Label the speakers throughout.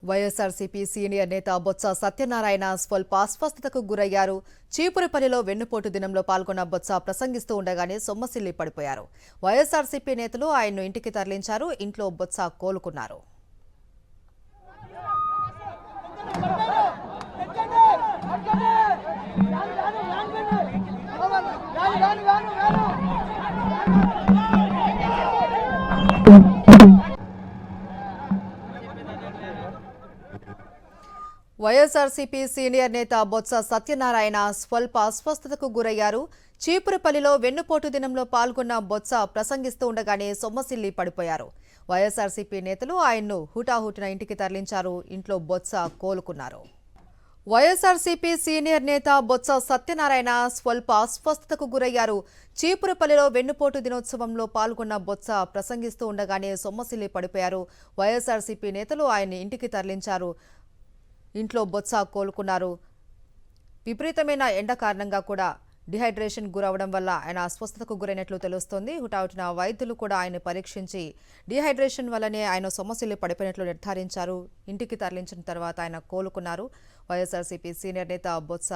Speaker 1: YSRCP senior నేత బొత్స సత్యనారాయణ స్వల్ప అస్వస్థతకు గురయ్యారు. చీపురుపల్లిలో వెన్నుపోటు దినంలో పాల్గొన్న బొత్స ప్రసంగిస్తూ ఉండగానే సొమ్మసిల్లి పడిపోయారు. వైఎస్ఆర్సీపీ నేతలు ఆయన్ను ఇంటికి తరలించారు. ఇంట్లో బొత్స కోలుకున్నారు. వైఎస్ఆర్సీపీ సీనియర్ నేత బొత్స సత్యనారాయణ స్వల్ప అస్వస్థతకు గురయ్యారు. చీపురుపల్లిలో వెన్నుపోటు దినంలో పాల్గొన్న బొత్స ప్రసంగిస్తూ ఉండగానే సొమ్మసిల్లి పడిపోయారు. వైఎస్ఆర్సీపీ నేతలు ఆయన్ను హుటాహుటిన ఇంటికి తరలించారు. ఇంట్లో బొత్స కోలుకున్నారు. వైఎస్ఆర్సీపీ సీనియర్ నేత బొత్స సత్యనారాయణ స్వల్ప అస్వస్థతకు గురయ్యారు. చీపురుపల్లిలో వెన్నుపోటు దినోత్సవంలో పాల్గొన్న బొత్స ప్రసంగిస్తూ ఉండగానే సొమ్మసిల్లి పడిపోయారు. వైఎస్ఆర్సీపీ నేతలు ఆయన్ని ఇంటికి తరలించారు. ఇంట్లో బొత్స కోలుకున్నారు. విపరీతమైన ఎండ కారణంగా కూడా డిహైడ్రేషన్ గురవడం వల్ల ఆయన అస్వస్థతకు గురైనట్లు తెలుస్తోంది. హుటాహుటిన వైద్యులు కూడా ఆయన పరీక్షించి డిహైడ్రేషన్ వల్లనే ఆయన సొమ్మసిల్లి పడిపోయినట్లు నిర్ధారించారు. ఇంటికి తరలించిన తర్వాత ఆయన కోలుకున్నారు. వైఎస్ఆర్సీపీ సీనియర్ నేత బొత్స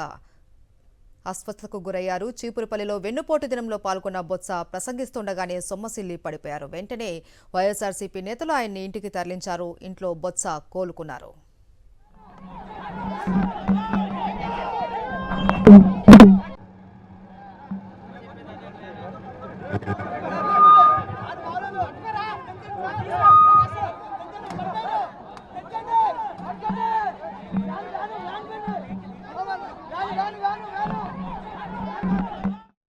Speaker 1: అస్వస్థతకు గురయ్యారు. చీపురుపల్లిలో వెన్నుపోటు దినంలో పాల్గొన్న బొత్స ప్రసంగిస్తుండగానే సొమ్మసిల్లి పడిపోయారు. వెంటనే వైఎస్ఆర్సీపీ నేతలు ఆయన్ని ఇంటికి తరలించారు. ఇంట్లో బొత్స కోలుకున్నారు.
Speaker 2: Thank you.